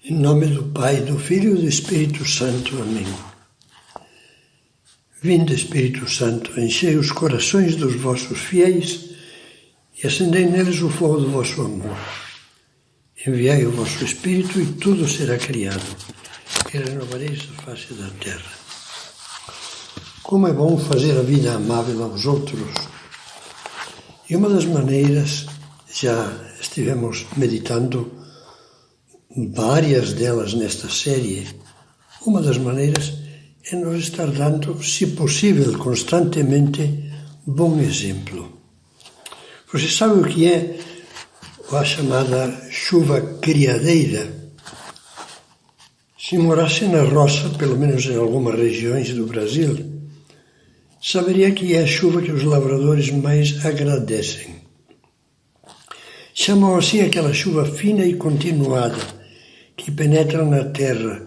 Em nome do Pai, do Filho e do Espírito Santo. Amém. Vinde, Espírito Santo, enchei os corações dos vossos fiéis e acendei neles o fogo do vosso amor. Enviai o vosso Espírito e tudo será criado, e renovareis a face da terra. Como é bom fazer a vida amável aos outros. E uma das maneiras, já estivemos meditando várias delas nesta série, uma das maneiras é nos estar dando, se possível, constantemente, bom exemplo. Você sabe o que é a chamada chuva criadeira? Se morasse na roça, pelo menos em algumas regiões do Brasil, saberia que é a chuva que os lavradores mais agradecem. Chamam assim aquela chuva fina e continuada, que penetra na terra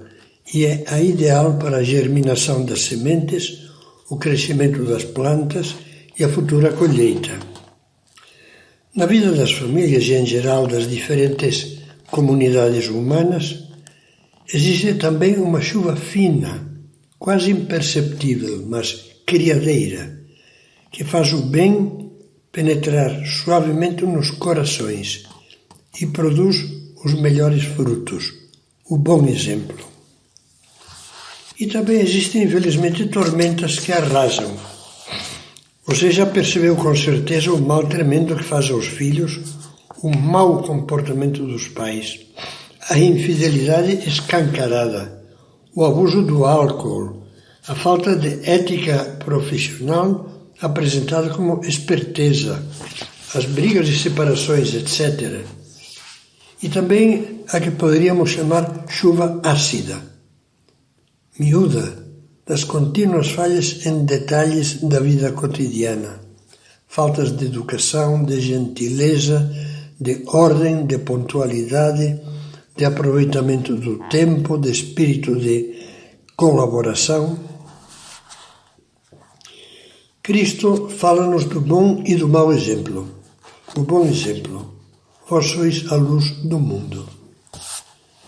e é a ideal para a germinação das sementes, o crescimento das plantas e a futura colheita. Na vida das famílias e, em geral, das diferentes comunidades humanas, existe também uma chuva fina, quase imperceptível, mas criadeira, que faz o bem penetrar suavemente nos corações e produz os melhores frutos, o bom exemplo. E também existem, infelizmente, tormentas que arrasam. Você já percebeu com certeza o mal tremendo que faz aos filhos o mau comportamento dos pais, a infidelidade escancarada, o abuso do álcool, a falta de ética profissional apresentada como esperteza, as brigas e separações, etc. E também a que poderíamos chamar chuva ácida, miúda, das contínuas falhas em detalhes da vida cotidiana, faltas de educação, de gentileza, de ordem, de pontualidade, de aproveitamento do tempo, de espírito de colaboração. Cristo fala-nos do bom e do mau exemplo. O bom exemplo: vós sois a luz do mundo.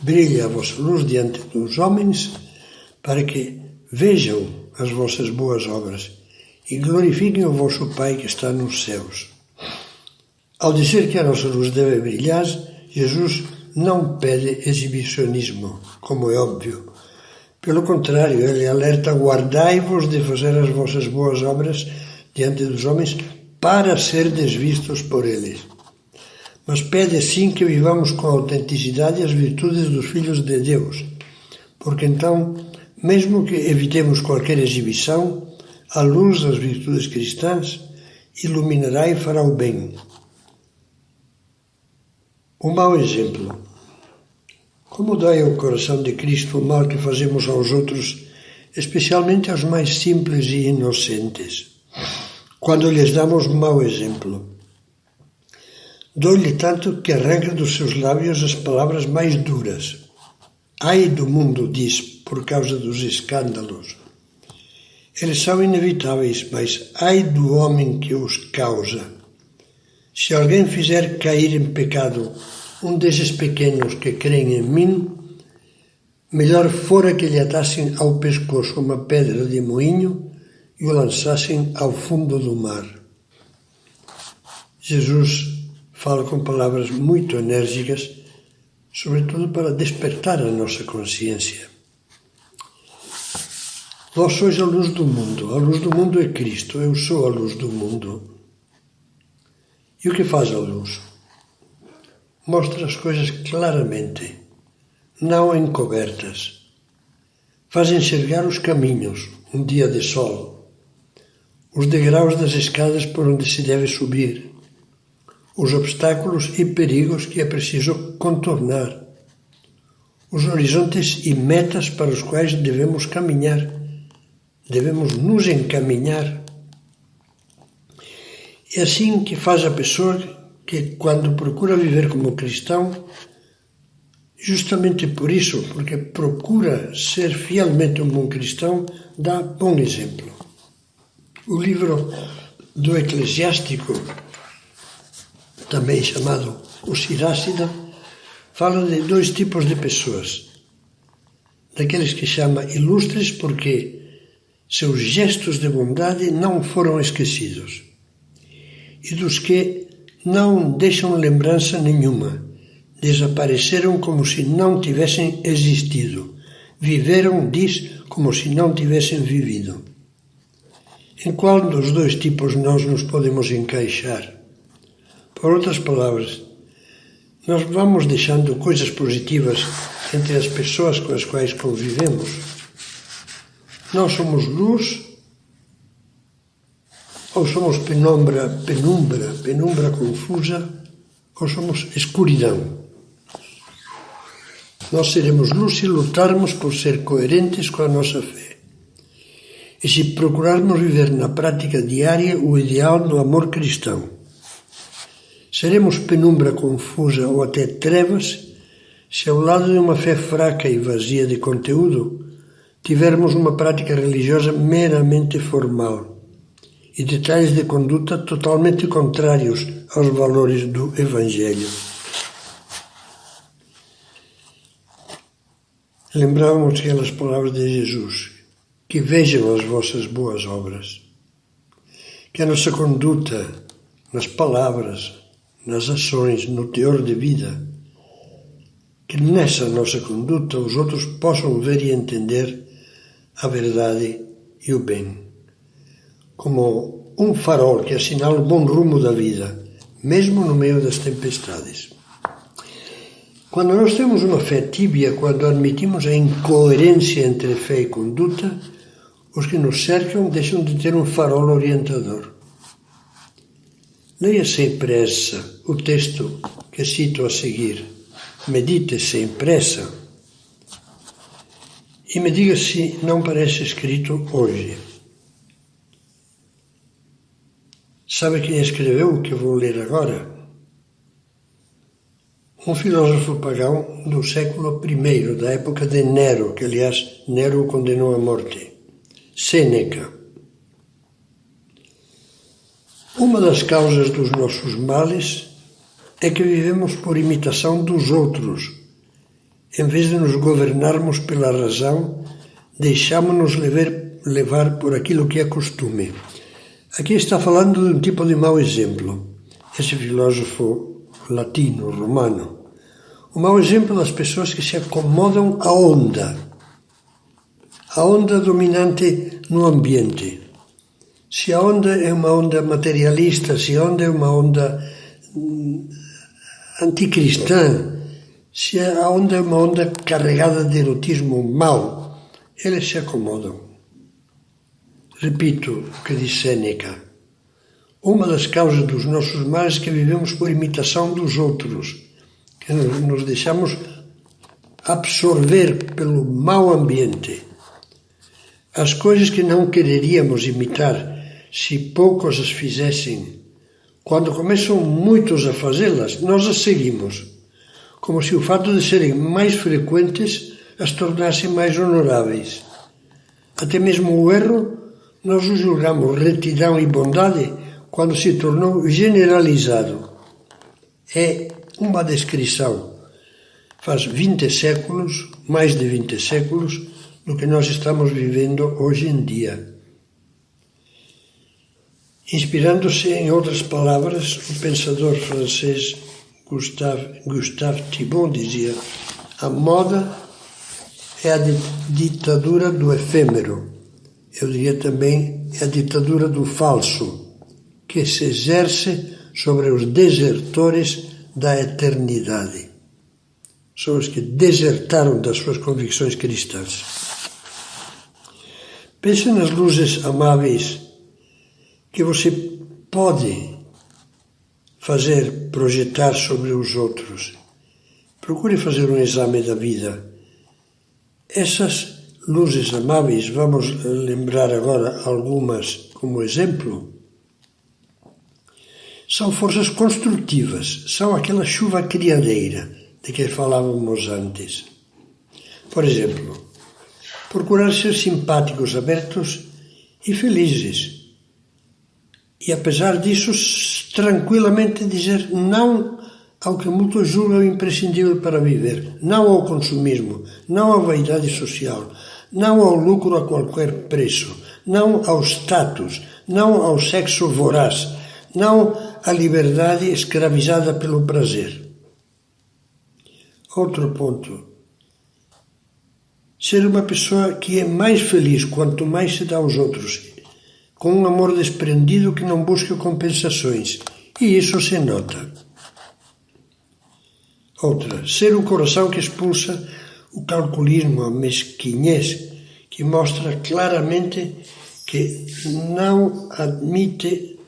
Brilha a vossa luz diante dos homens, para que vejam as vossas boas obras e glorifiquem o vosso Pai que está nos céus. Ao dizer que a nossa luz deve brilhar, Jesus não pede exibicionismo, como é óbvio. Pelo contrário, ele alerta: guardai-vos de fazer as vossas boas obras diante dos homens para serdes vistos por eles. Mas pede sim que vivamos com autenticidade as virtudes dos filhos de Deus, porque então, mesmo que evitemos qualquer exibição, a luz das virtudes cristãs iluminará e fará o bem. O mau exemplo. Como dói ao coração de Cristo o mal que fazemos aos outros, especialmente aos mais simples e inocentes, quando lhes damos mau exemplo. Dói-lhe tanto que arranca dos seus lábios as palavras mais duras. Ai do mundo, diz, por causa dos escândalos. Eles são inevitáveis, mas ai do homem que os causa. Se alguém fizer cair em pecado um desses pequenos que creem em mim, melhor fora que lhe atassem ao pescoço uma pedra de moinho e o lançassem ao fundo do mar. Jesus fala com palavras muito enérgicas, sobretudo para despertar a nossa consciência. Vós sois a luz do mundo. A luz do mundo é Cristo. Eu sou a luz do mundo. E o que faz a luz? Mostra as coisas claramente, não encobertas. Faz enxergar os caminhos, um dia de sol, os degraus das escadas por onde se deve subir, os obstáculos e perigos que é preciso contornar, os horizontes e metas para os quais devemos caminhar, devemos nos encaminhar. É assim que faz a pessoa que, quando procura viver como cristão, justamente por isso, porque procura ser fielmente um bom cristão, dá bom exemplo. O livro do Eclesiástico, também chamado o Siracida, fala de dois tipos de pessoas. Daqueles que chama ilustres porque seus gestos de bondade não foram esquecidos. E dos que não deixam lembrança nenhuma, desapareceram como se não tivessem existido, viveram, diz, como se não tivessem vivido. Em qual dos dois tipos nós nos podemos encaixar? Por outras palavras, nós vamos deixando coisas positivas entre as pessoas com as quais convivemos. Nós somos luz ou somos penumbra confusa, ou somos escuridão. Nós seremos luz se lutarmos por ser coerentes com a nossa fé. E se procurarmos viver na prática diária o ideal do amor cristão. Seremos penumbra confusa ou até trevas se ao lado de uma fé fraca e vazia de conteúdo tivermos uma prática religiosa meramente formal e detalhes de conduta totalmente contrários aos valores do Evangelho. Lembramos aquelas palavras de Jesus, que vejam as vossas boas obras, que a nossa conduta, nas palavras, nas ações, no teor de vida, que nessa nossa conduta os outros possam ver e entender a verdade e o bem, como um farol que assinala o bom rumo da vida, mesmo no meio das tempestades. Quando nós temos uma fé tíbia, quando admitimos a incoerência entre fé e conduta, os que nos cercam deixam de ter um farol orientador. Leia sem pressa o texto que cito a seguir. Medite sem pressa e me diga se não parece escrito hoje. Sabe quem escreveu o que eu vou ler agora? Um filósofo pagão do século I, da época de Nero, que aliás Nero o condenou à morte. Sêneca. Uma das causas dos nossos males é que vivemos por imitação dos outros. Em vez de nos governarmos pela razão, deixamos-nos levar por aquilo que é costume. Aqui está falando de um tipo de mau exemplo. Esse filósofo latino, romano. O mau exemplo das pessoas que se acomodam à onda. A onda dominante no ambiente. Se a onda é uma onda materialista, se a onda é uma onda anticristã, se a onda é uma onda carregada de erotismo mau, eles se acomodam. Repito o que diz Sêneca. Uma das causas dos nossos males é que vivemos por imitação dos outros, que nos deixamos absorver pelo mau ambiente. As coisas que não quereríamos imitar se poucos as fizessem, quando começam muitos a fazê-las, nós as seguimos, como se o fato de serem mais frequentes as tornasse mais honoráveis. Até mesmo o erro, nós o julgamos retidão e bondade quando se tornou generalizado. É uma descrição. Faz 20 séculos, mais de 20 séculos, do que nós estamos vivendo hoje em dia. Inspirando-se em outras palavras, o pensador francês Gustave Thibon dizia: a moda é a ditadura do efêmero. Eu diria também é a ditadura do falso, que se exerce sobre os desertores da eternidade. São os que desertaram das suas convicções cristãs. Pense nas luzes amáveis que você pode fazer, projetar sobre os outros. Procure fazer um exame da vida. Essas luzes amáveis, vamos lembrar agora algumas como exemplo, são forças construtivas, são aquela chuva criadeira de que falávamos antes. Por exemplo, procurar ser simpáticos, abertos e felizes. E apesar disso, tranquilamente dizer não ao que muitos julgam imprescindível para viver, não ao consumismo, não à vaidade social, não ao lucro a qualquer preço, não ao status, não ao sexo voraz, não à liberdade escravizada pelo prazer. Outro ponto. Ser uma pessoa que é mais feliz quanto mais se dá aos outros, com um amor desprendido que não busca compensações, e isso se nota. Outra, ser o coração que expulsa o calculismo, a mesquinhez, que mostra claramente que não admite,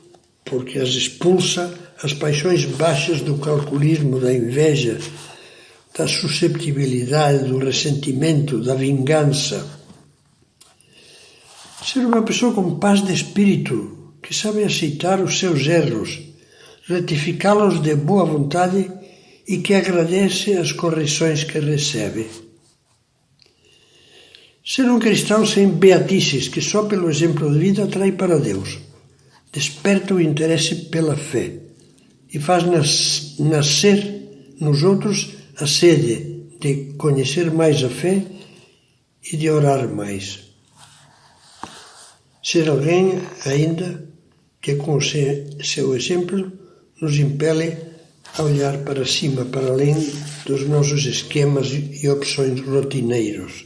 porque as expulsa, as paixões baixas do calculismo, da inveja, da susceptibilidade, do ressentimento, da vingança. Ser uma pessoa com paz de espírito, que sabe aceitar os seus erros, retificá-los de boa vontade e que agradece as correções que recebe. Ser um cristão sem beatices, que só pelo exemplo de vida atrai para Deus, desperta o interesse pela fé e faz nascer nos outros a sede de conhecer mais a fé e de orar mais. Ser alguém ainda que com o seu exemplo nos impele a olhar para cima, para além dos nossos esquemas e opções rotineiros,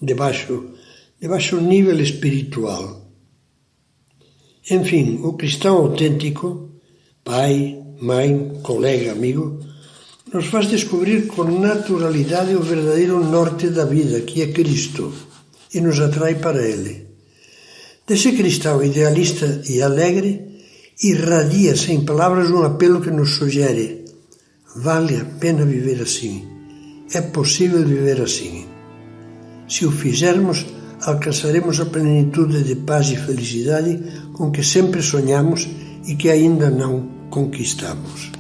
de baixo nível espiritual. Enfim, o cristão autêntico, pai, mãe, colega, amigo, nos faz descobrir com naturalidade o verdadeiro norte da vida, que é Cristo, e nos atrai para Ele. Desse cristão idealista e alegre, irradia sem palavras um apelo que nos sugere: vale a pena viver assim, é possível viver assim. Se o fizermos, alcançaremos a plenitude de paz e felicidade com que sempre sonhamos e que ainda não conquistamos.